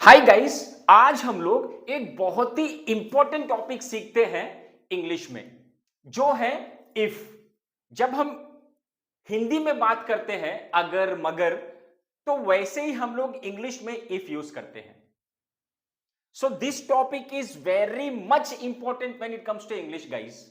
Hi guys, आज हम लोग एक बहुत ही इंपॉर्टेंट टॉपिक सीखते हैं इंग्लिश में, जो है इफ। जब हम हिंदी में बात करते हैं अगर मगर, तो वैसे ही हम लोग इंग्लिश में इफ यूज करते हैं। So this topic is very much important when it comes to English guys.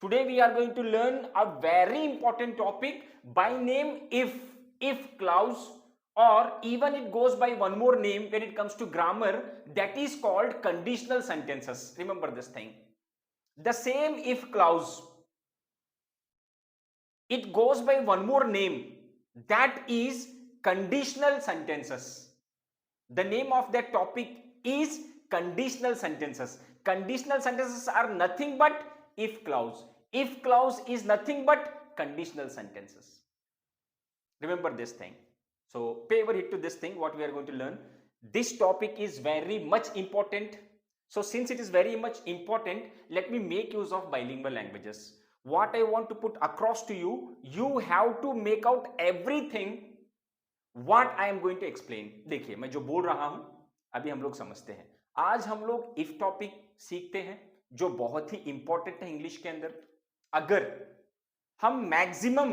Today we are going to learn a very important topic by name if clause, or even it goes by one more name when it comes to grammar, that is called conditional sentences. Remember this thing. The same if clause, it goes by one more name, that is conditional sentences. The name of that topic is conditional sentences. Conditional sentences are nothing but if clause. If clause is nothing but conditional sentences. Remember this thing. So pay over hit to this thing, what we are going to learn. This topic is very much important. So since it is very much important, let me make use of bilingual languages. What I want to put across to you, you have to make out everything what I am going to explain. देखिए, मैं जो बोल रहा हूं अभी हम लोग समझते हैं। आज हम लोग इफ टॉपिक सीखते हैं, जो बहुत ही इंपॉर्टेंट है इंग्लिश के अंदर। अगर हम maximum,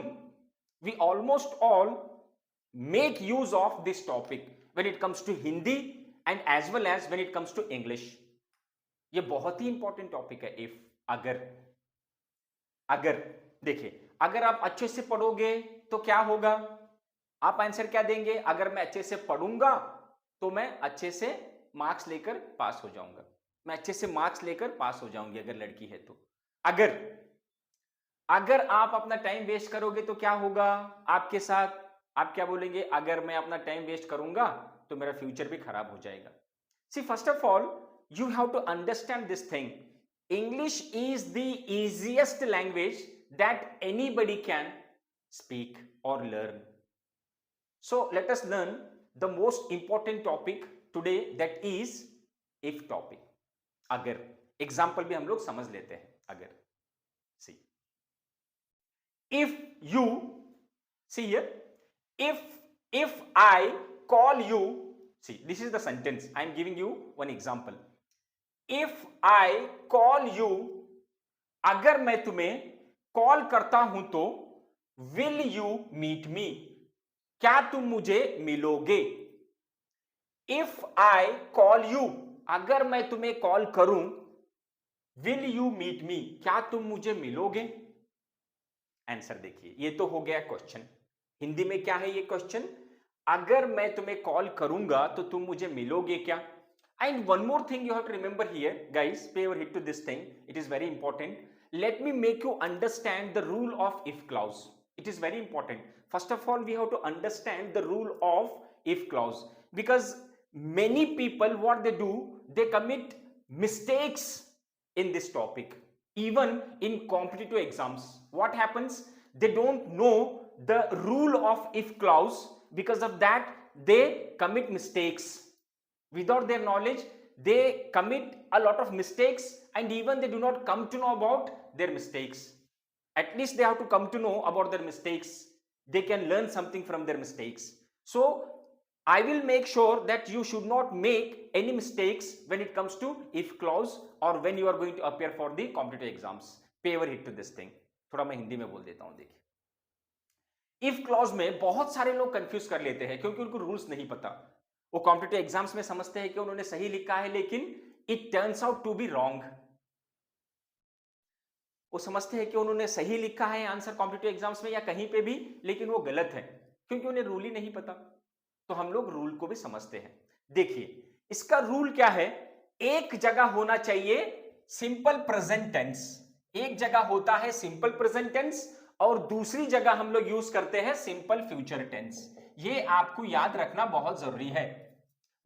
we almost all make use of this topic when it comes to Hindi and as well as when it comes to English. ये बहुत ही इंपॉर्टेंट टॉपिक है इफ। अगर देखिए, अगर आप अच्छे से पढ़ोगे तो क्या होगा? आप आंसर क्या देंगे? अगर मैं अच्छे से पढ़ूंगा तो मैं अच्छे से मार्क्स लेकर पास हो जाऊंगा, मैं अच्छे से मार्क्स लेकर पास हो जाऊंगी अगर लड़की है तो। अगर आप अपना टाइम वेस्ट करोगे तो क्या होगा आपके साथ? आप क्या बोलेंगे? अगर मैं अपना टाइम वेस्ट करूंगा तो मेरा फ्यूचर भी खराब हो जाएगा। See, first of all you have to understand this thing. English is the easiest language that anybody can speak और learn. So let us learn the most important topic today, that is if topic. अगर example भी हम लोग समझ लेते हैं। अगर see, if you see here, if I call you, see this is the sentence I am giving you one example. If I call you, अगर मैं तुम्हें कॉल करता हूं तो will you meet me, क्या तुम मुझे मिलोगे? इफ आई कॉल यू, अगर मैं तुम्हें कॉल करूं, विल यू मीट मी, क्या तुम मुझे मिलोगे? आंसर देखिए, ये तो हो गया क्वेश्चन। हिंदी में क्या है ये क्वेश्चन? अगर मैं तुम्हें कॉल करूंगा तो तुम मुझे मिलोगे क्या? And one more thing you have to remember here guys, pay over hit to this thing, it is very important. Let me make you understand the rule of if clause. It is very important. First of all, we have to understand the rule of if clause, because many people, what they do, they commit mistakes in this topic. Even in competitive exams, what happens? They don't know the rule of if clause. Because of that, they commit mistakes. Without their knowledge, they commit a lot of mistakes, and even they do not come to know about their mistakes. At least they have to come to know about their mistakes. They can learn something from their mistakes. So I will make sure that you should not make any mistakes when it comes to if clause, or when you are going to appear for the competitive exams. Pay over hit to this thing. थोड़ा मैं हिंदी में बोल देता हूं। देखिए, if clause में बहुत सारे लोग कंफ्यूज कर लेते हैं क्योंकि उनको रूल्स नहीं पता। वो कॉम्पिटिटिव एग्जाम्स में समझते हैं कि उन्होंने सही लिखा है, लेकिन it turns out to be wrong. वो समझते हैं कि उन्होंने सही लिखा है आंसर कॉम्पिटिटिव एग्जाम्स में या कहीं पे भी, लेकिन वो गलत है क्योंकि उन्हें रूल ही नहीं पता। तो हम लोग रूल को भी समझते हैं। देखिए, इसका रूल क्या है? एक जगह होना चाहिए सिंपल प्रेजेंट टेंस, एक जगह होता है सिंपल प्रेजेंट टेंस, और दूसरी जगह हम लोग यूज करते हैं सिंपल फ्यूचर टेंस। ये आपको याद रखना बहुत जरूरी है।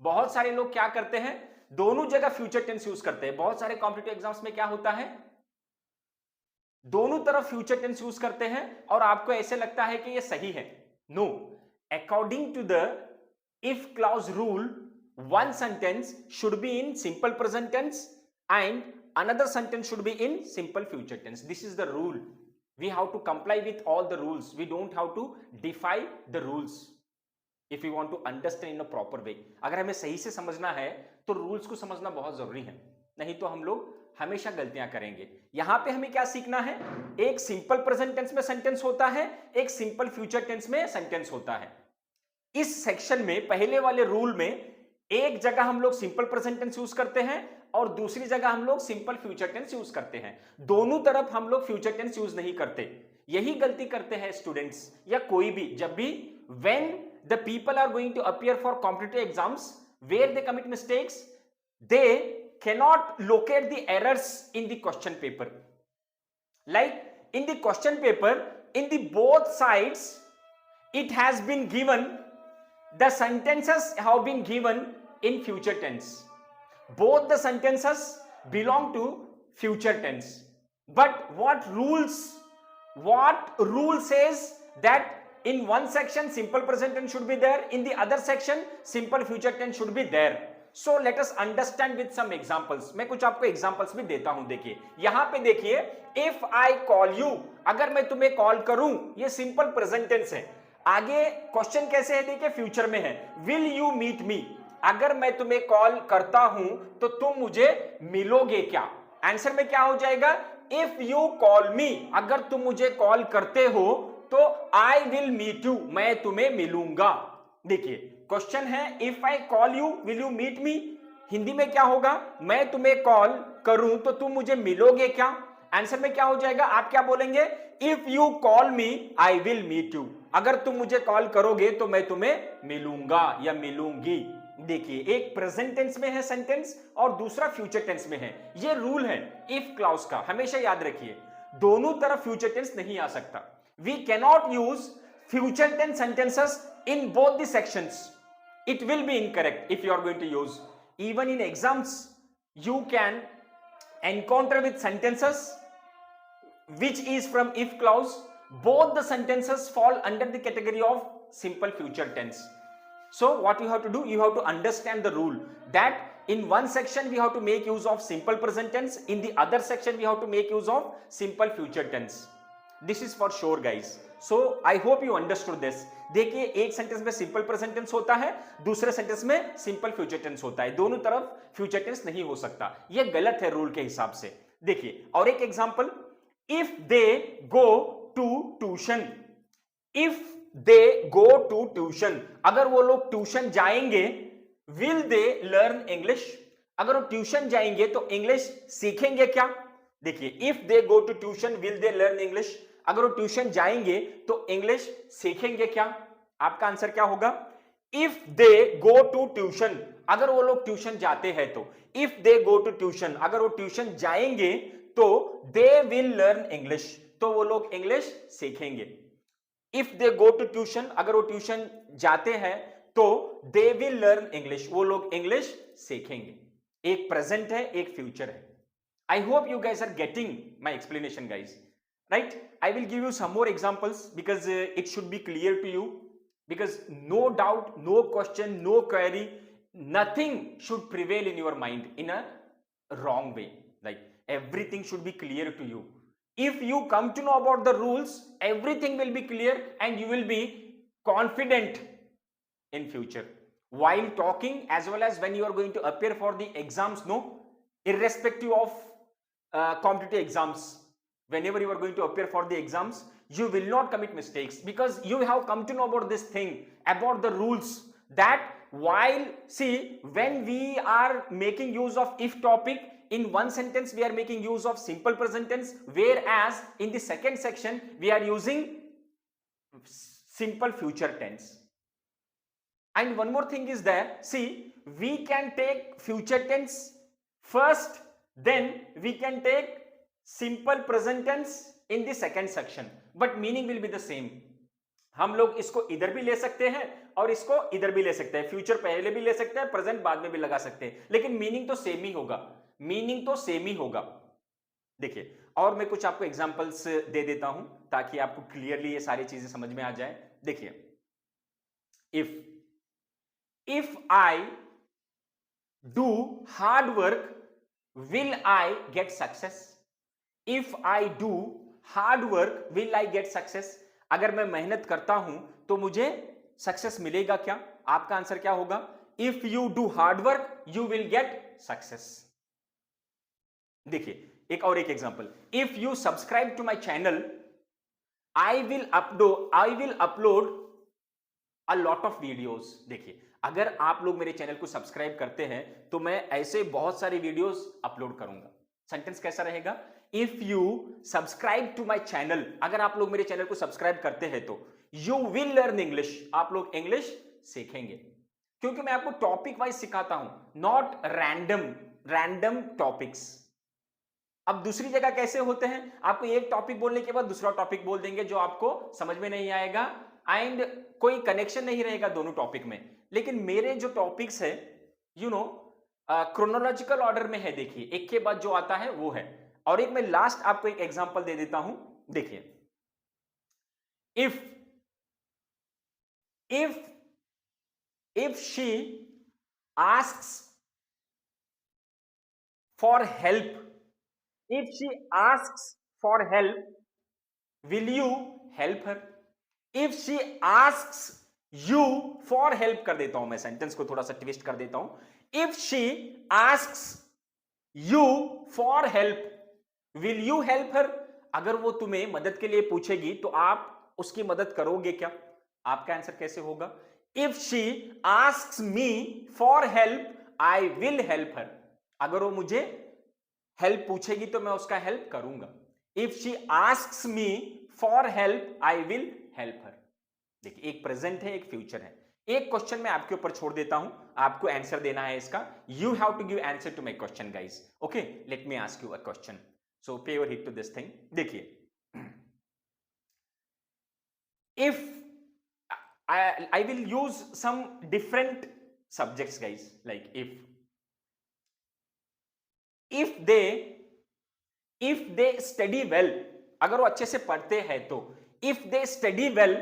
बहुत सारे लोग क्या करते हैं? दोनों जगह फ्यूचर टेंस यूज करते हैं। बहुत सारे कॉम्पिटिटिव एग्जाम्स में क्या होता है? दोनों तरफ फ्यूचर टेंस यूज करते हैं और आपको ऐसे लगता है कि ये सही है। No, according to the if clause rule, one sentence should be in simple present tense and another sentence should be in simple future tense. This is the rule. We have to comply with all the rules. We don't have to defy the rules. If you want to understand in a proper way. अगर हमें सही से समझना है तो rules को समझना बहुत जरूरी है, नहीं तो हम लोग हमेशा गलतियां करेंगे। यहां पे हमें क्या सीखना है, एक सिंपल प्रेजेंट टेंस में सेंटेंस होता है, एक सिंपल फ्यूचर टेंस में सेंटेंस होता है। इस सेक्शन में पहले वाले रूल में एक जगह हम लोग सिंपल प्रेजेंट टेंस यूज करते हैं और दूसरी जगह हम लोग सिंपल फ्यूचर टेंस यूज करते हैं। दोनों तरफ हम लोग फ्यूचर टेंस यूज नहीं करते। यही गलती करते हैं स्टूडेंट्स या कोई भी, जब भी when the people are going to appear for competitive exams where they commit mistakes, they cannot locate the errors in the question paper. Like in the question paper, in the both sides it has been given, the sentences have been given in future tense. Both the sentences belong to future tense. But what rule says that in one section simple present tense should be there, in the other section simple future tense should be there. So let us understand with some examples. मैं कुछ आपको examples भी देता हूं। देखिए यहां पे देखिए, if I call you, अगर मैं तुम्हें कॉल करूं, ये सिंपल प्रेजेंट टेंस है। आगे क्वेश्चन कैसे है देखिए, फ्यूचर में है, will you meet me, अगर मैं तुम्हें कॉल करता हूं तो तुम मुझे मिलोगे क्या। आंसर में क्या हो जाएगा, if you call me, अगर तुम मुझे कॉल करते हो तो I will meet you, मैं तुम्हें मिलूंगा। देखिए क्वेश्चन है, if I call you will you meet me, Hindi में क्या होगा, मैं तुम्हें कॉल करूं तो तुम मुझे मिलोगे क्या। आंसर में क्या हो जाएगा, आप क्या बोलेंगे, if you call me I will meet you, अगर तुम मुझे कॉल करोगे तो मैं तुम्हें मिलूंगा या मिलूंगी। देखिए एक प्रेजेंट टेंस में है सेंटेंस और दूसरा फ्यूचर टेंस में है। ये रूल है इफ क्लॉज का, हमेशा याद रखिए, दोनों तरफ फ्यूचर टेंस नहीं आ सकता। We cannot use future tense sentences in both the sections. It will be incorrect if you are going to use. Even in exams you can encounter with sentences which is from if clause. Both the sentences fall under the category of simple future tense. So what you have to do, you have to understand the rule that in one section we have to make use of simple present tense, in the other section we have to make use of simple future tense. This is for sure guys. So I hope you understood this. देखिए एक sentence में simple present tense होता है, दूसरे sentence में simple future tense होता है, दोनों तरफ फ्यूचर टेंस नहीं हो सकता। ये गलत है रूल के हिसाब से। देखिए और एक example, if they go to tuition, if they go to tuition, अगर वो लोग ट्यूशन जाएंगे, विल दे लर्न इंग्लिश, अगर वो ट्यूशन जाएंगे तो इंग्लिश सीखेंगे क्या। देखिए if they go to tuition will they learn English, अगर वो ट्यूशन जाएंगे तो इंग्लिश सीखेंगे क्या। आपका आंसर क्या होगा, if they go to tuition, अगर वो लोग ट्यूशन जाते हैं तो, if they go to tuition, अगर वो ट्यूशन जाएंगे तो दे विल लर्न इंग्लिश, तो वो लोग इंग्लिश सीखेंगे। If they go to tuition, अगर वो ट्यूशन जाते हैं तो दे विल लर्न इंग्लिश, वो लोग इंग्लिश सीखेंगे। एक प्रेजेंट है, एक फ्यूचर है। I hope you guys are getting my explanation guys, right? I will give you some more examples because it should be clear to you, because no doubt, no question, no query, nothing should prevail in your mind in a wrong way. Like everything should be clear to you. If you come to know about the rules, everything will be clear and you will be confident in future while talking as well as when you are going to appear for the exams, no, irrespective of competitive exams, whenever you are going to appear for the exams, you will not commit mistakes because you have come to know about this thing, about the rules, that while see when we are making use of if topic, in one sentence we are making use of simple present tense, whereas in the second section we are using simple future tense. And one more thing is there, see we can take future tense first, then we can take simple present tense in the second section, but meaning will be the same. हम लोग इसको इधर भी ले सकते हैं और इसको इधर भी ले सकते हैं, फ्यूचर पहले भी ले सकते हैं, प्रेजेंट बाद में भी लगा सकते हैं, लेकिन मीनिंग तो सेम ही होगा, मीनिंग तो सेम ही होगा। देखिए और मैं कुछ आपको एग्जांपल्स दे देता हूं ताकि आपको क्लियरली ये सारी चीजें समझ में आ जाए। देखिए if I do hard work will I get success? If I do hard work will I get success? अगर मैं मेहनत करता हूं तो मुझे सक्सेस मिलेगा क्या? आपका आंसर क्या होगा? If you do hard work you will get success. देखिए एक example, if you subscribe to my channel I will upload a lot of videos. देखिए अगर आप लोग मेरे चैनल को सब्सक्राइब करते हैं तो मैं ऐसे बहुत सारे वीडियोस अपलोड करूंगा। सेंटेंस कैसा रहेगा? If you subscribe to my channel, अगर आप लोग मेरे चैनल को सब्सक्राइब करते हैं तो यू विल लर्न इंग्लिश, आप लोग इंग्लिश सीखेंगे। क्योंकि मैं आपको टॉपिक वाइज सिखाता हूं, नॉट रैंडम टॉपिक्स। अब दूसरी जगह कैसे होते हैं, आपको एक टॉपिक बोलने के बाद दूसरा टॉपिक बोल देंगे जो आपको समझ में नहीं आएगा एंड कोई कनेक्शन नहीं रहेगा दोनों टॉपिक में। लेकिन मेरे जो टॉपिक्स है यू नो क्रोनोलॉजिकल ऑर्डर में है। देखिए एक के बाद जो आता है वो है। और एक मैं लास्ट आपको एक एग्जांपल दे देता हूं। देखिए if if if she asks for help, if she asks for help will you help her? if she asks you for help, कर देता हूं मैं सेंटेंस को थोड़ा सा ट्विस्ट कर देता हूं। if she asks you for help will you help her? अगर वो तुम्हें मदद के लिए पूछेगी तो आप उसकी मदद करोगे क्या? आपका आंसर कैसे होगा? if she asks me for help I will help her, अगर वो मुझे हेल्प पूछेगी तो मैं उसका हेल्प करूंगा। If she asks me for help I will help her. देखिए एक प्रेजेंट है एक फ्यूचर है। एक क्वेश्चन मैं आपके ऊपर छोड़ देता हूं, आपको आंसर देना है इसका। You have to give answer to my question guys. Okay let me ask you a question, so pay your hit to this thing. देखिए if I will use some different subjects guys, like if they study well, अगर वो अच्छे से पढ़ते हैं तो if they study well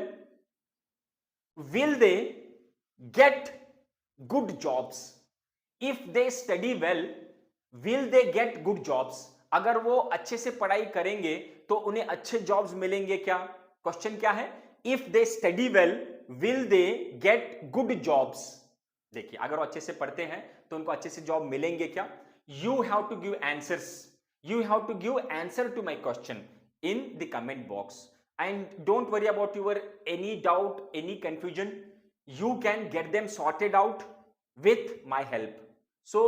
will they get good jobs? if they study well will they get good jobs? अगर वो अच्छे से पढ़ाई करेंगे तो उन्हें अच्छे जॉब्स मिलेंगे क्या? क्वेश्चन क्या है? if they study well will they get good jobs? देखिए अगर वो अच्छे से पढ़ते हैं तो उनको अच्छे से जॉब मिलेंगे क्या? you have to give answers, you have to give answer to my question in the comment box and don't worry about your any doubt, any confusion, you can get them sorted out with my help. So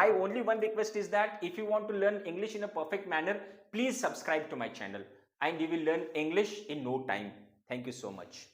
my only one request is that if you want to learn English in a perfect manner, please subscribe to my channel and you will learn English in no time. Thank you so much.